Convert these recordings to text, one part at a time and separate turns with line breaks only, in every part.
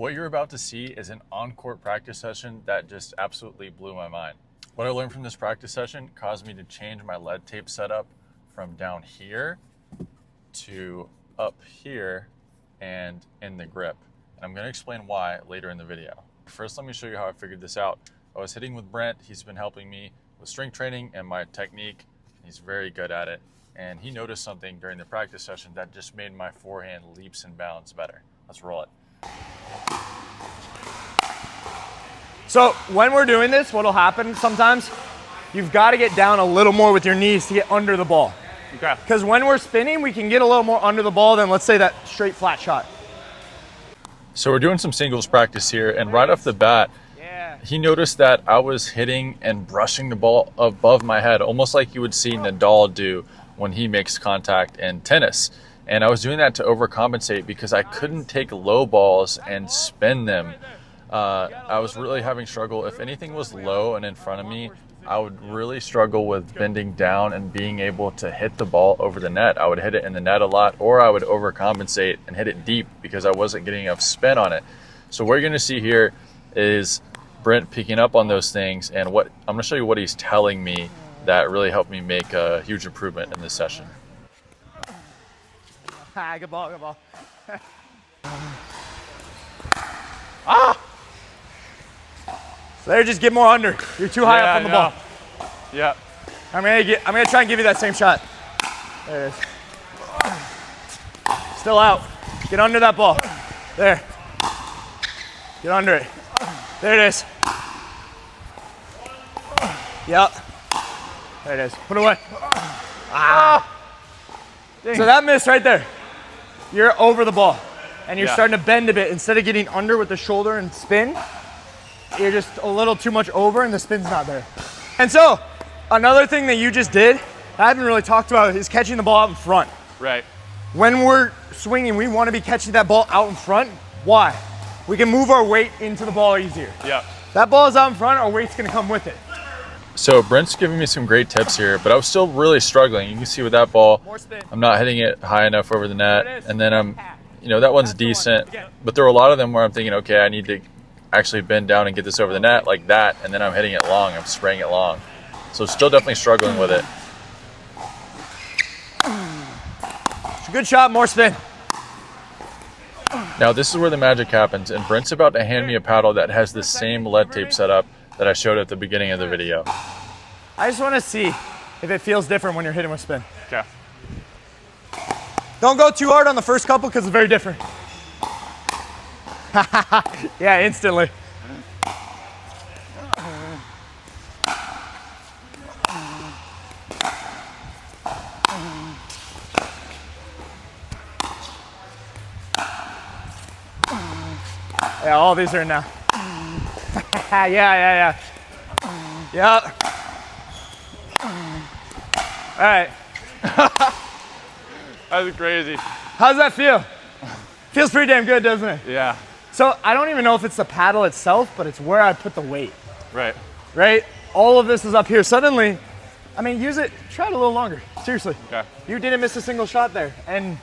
What you're about to see is an on-court practice session that just absolutely blew my mind. What I learned from this practice session caused me to change my lead tape setup from down here to up here and in the grip. And I'm going to explain why later in the video. First, let me show you how I figured this out. I was hitting with Brent. He's been helping me with strength training and my technique. He's very good at it. And he noticed something during the practice session that just made my forehand leaps and bounds better. Let's roll it.
So when we're doing this, what'll happen sometimes, you've got to get down a little more with your knees to get under the ball.
Okay.
Because when we're spinning, we can get a little more under the ball than, let's say, that straight flat shot.
So we're doing some singles practice here, and right off the bat, he noticed that I was hitting and brushing the ball above my head, almost like you would see Nadal do when he makes contact in tennis. And I was doing that to overcompensate because I couldn't take low balls and spin them. I was really having struggle. If anything was low and in front of me, I would really struggle with bending down and being able to hit the ball over the net. I would hit it in the net a lot, or I would overcompensate and hit it deep because I wasn't getting enough spin on it. So what you're going to see here is Brent picking up on those things, and what I'm going to show you what he's telling me that really helped me make a huge improvement in this session.
Good ball, good ball. So there, just get more under. You're too high up on the ball.
Yeah.
I'm gonna try and give you that same shot. There it is. Still out. Get under that ball. There. Get under it. There it is. Yep. There it is. Put it away. So that miss right there, you're over the ball and you're starting to bend a bit. Instead of getting under with the shoulder and spin, you're just a little too much over and the spin's not there. And so another thing that you just did, I haven't really talked about, is catching the ball out in front.
Right.
When we're swinging, we want to be catching that ball out in front. Why? We can move our weight into the ball easier.
Yeah.
That ball is out in front, our weight's gonna come with it.
So Brent's giving me some great tips here, but I was still really struggling. You can see with that ball, I'm not hitting it high enough over the net. And then that one's decent, but there were a lot of them where I'm thinking, okay, I need to actually bend down and get this over the net like that. And then I'm hitting it long, I'm spraying it long. So still definitely struggling with it.
It's a good shot, more spin.
Now this is where the magic happens, and Brent's about to hand me a paddle that has the same lead tape setup that I showed at the beginning of the video.
I just want to see if it feels different when you're hitting with spin.
Okay.
Don't go too hard on the first couple because it's very different. Yeah, instantly. Yeah, all these are in now. Yeah. Yeah. All right.
That was crazy.
How's that feel? Feels pretty damn good, doesn't it?
Yeah.
So I don't even know if it's the paddle itself, but it's where I put the weight.
Right.
Right? All of this is up here. Suddenly, use it, try it a little longer. Seriously.
Okay.
You didn't miss a single shot there. And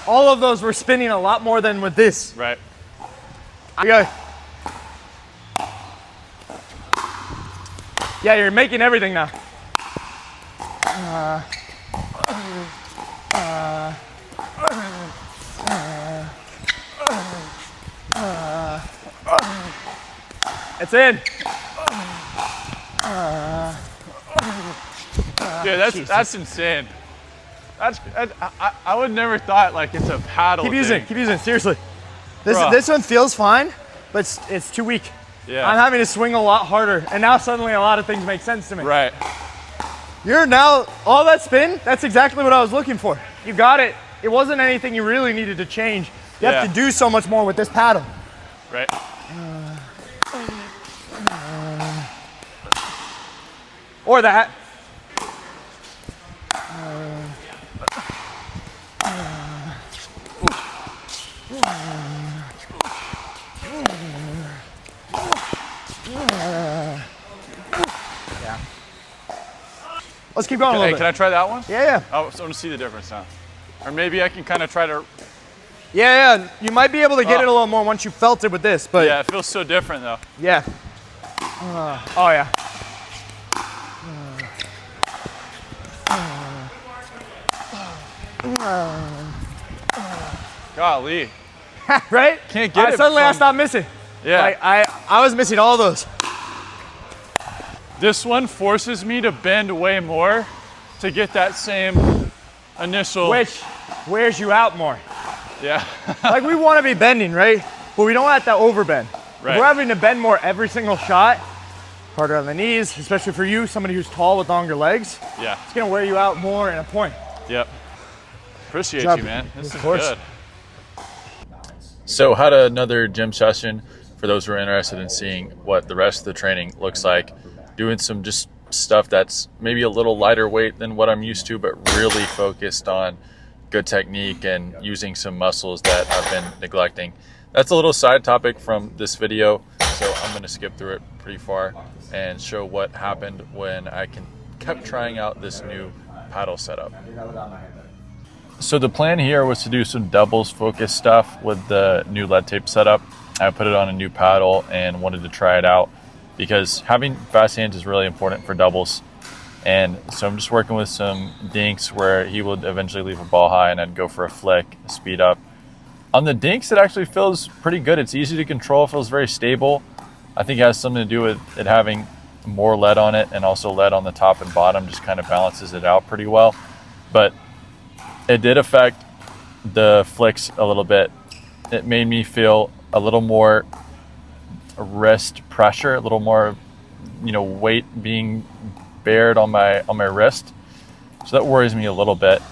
all of those were spinning a lot more than with this.
Right.
Yeah, you're making everything now. It's in.
Dude, that's insane. I would never thought like it's a paddle.
Keep using it, seriously. This one feels fine, but it's too weak.
Yeah.
I'm having to swing a lot harder, and now suddenly a lot of things make sense to me.
Right.
You're now, all that spin, that's exactly what I was looking for. You got it. It wasn't anything you really needed to change. You have to do so much more with this paddle.
Right.
Or that. Yeah. Let's keep going a little bit.
Can I try that one?
Yeah.
I want to see the difference now. Or maybe I can kind of try to
Yeah, you might be able to get it a little more once you felt it with this, but
yeah, it feels so different though.
Yeah. Oh yeah.
Golly.
Right?
Can't get it.
Suddenly I stopped missing.
Yeah.
Like I was missing all those.
This one forces me to bend way more to get that same initial.
Which wears you out more.
Yeah.
Like we want to be bending, right? But we don't have to overbend.
Right.
If we're having to bend more every single shot, harder on the knees, especially for you, somebody who's tall with longer legs.
Yeah.
It's gonna wear you out more in a point.
Yep. Appreciate you, man. This is good. So had another gym session for those who are interested in seeing what the rest of the training looks like. Doing some just stuff that's maybe a little lighter weight than what I'm used to, but really focused on good technique and using some muscles that I've been neglecting. That's a little side topic from this video, so I'm going to skip through it pretty far and show what happened when I kept trying out this new paddle setup. So the plan here was to do some doubles focus stuff with the new lead tape setup. I put it on a new paddle and wanted to try it out because having fast hands is really important for doubles. And so I'm just working with some dinks where he would eventually leave a ball high and I'd go for a flick, speed up. On the dinks, it actually feels pretty good. It's easy to control, feels very stable. I think it has something to do with it having more lead on it, and also lead on the top and bottom just kind of balances it out pretty well. But it did affect the flicks a little bit. It made me feel a little more wrist pressure, a little more, weight being bared on my wrist. So that worries me a little bit.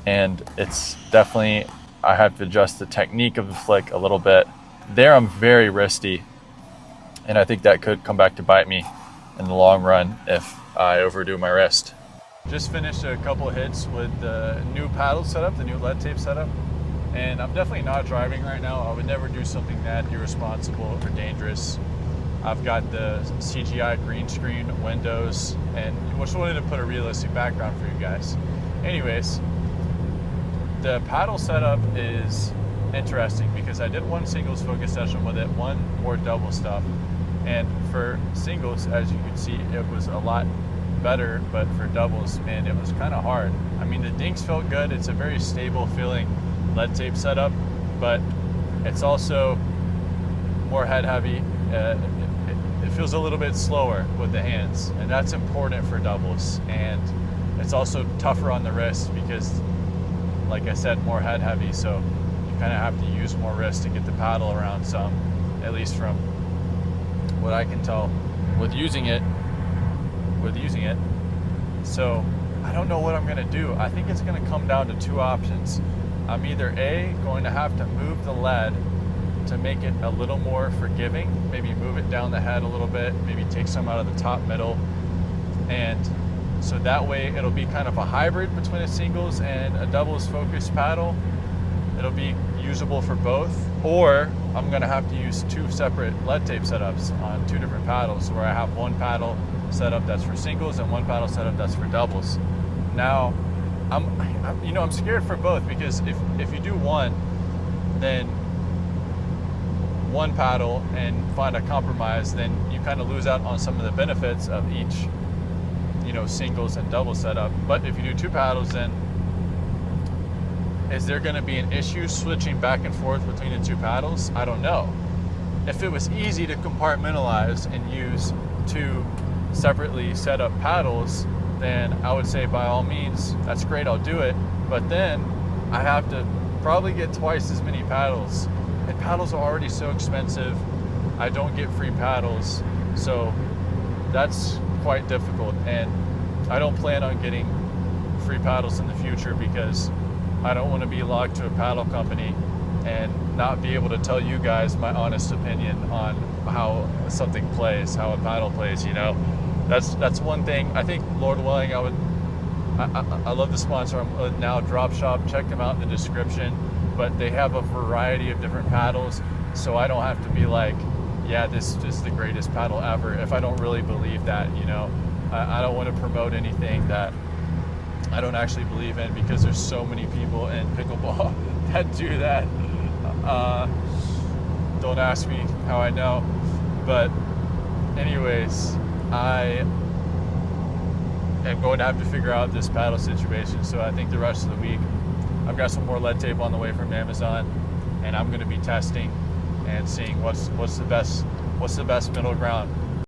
And it's definitely, I have to adjust the technique of the flick a little bit. There I'm very wristy, and I think that could come back to bite me in the long run if I overdo my wrist. Just finished a couple of hits with the new paddle setup, the new lead tape setup, and I'm definitely not driving right now. I would never do something that irresponsible or dangerous. I've got the CGI green screen windows, and just wanted to put a realistic background for you guys. Anyways, the paddle setup is interesting because I did one singles focus session with it, one more double stuff. And for singles, as you can see, it was a lot better, but for doubles, man, it was kind of hard. I mean, the dinks felt good. It's a very stable feeling lead tape setup, but it's also more head heavy. It feels a little bit slower with the hands, and that's important for doubles. And it's also tougher on the wrist because, like I said, more head heavy, so you kind of have to use more wrist to get the paddle around some, at least from what I can tell with using it. So I don't know what I'm gonna do. I think it's gonna come down to two options. I'm either A, going to have to move the lead to make it a little more forgiving, maybe move it down the head a little bit, maybe take some out of the top middle, and so that way it'll be kind of a hybrid between a singles and a doubles focused paddle. It'll be usable for both, or I'm gonna have to use two separate lead tape setups on two different paddles, where I have one paddle setup that's for singles and one paddle setup that's for doubles. Now, I'm scared for both, because if you do one, then one paddle and find a compromise, then you kind of lose out on some of the benefits of each, singles and double setup. But if you do two paddles, then is there going to be an issue switching back and forth between the two paddles? I don't know. If it was easy to compartmentalize and use two separately set up paddles, then I would say by all means, that's great, I'll do it. But then I have to probably get twice as many paddles. And paddles are already so expensive. I don't get free paddles. So that's quite difficult. And I don't plan on getting free paddles in the future, because I don't want to be locked to a paddle company and not be able to tell you guys my honest opinion on how something plays, how a paddle plays. That's one thing. I think, Lord willing, I love the sponsor I'm now, Drop Shop. Check them out in the description. But they have a variety of different paddles, so I don't have to be like, yeah, this is the greatest paddle ever, if I don't really believe that. I don't want to promote anything that I don't actually believe in, because there's so many people in pickleball that do that. Don't ask me how I know. But anyways, I am going to have to figure out this paddle situation. So I think the rest of the week, I've got some more lead tape on the way from Amazon, and I'm going to be testing and seeing what's the best middle ground.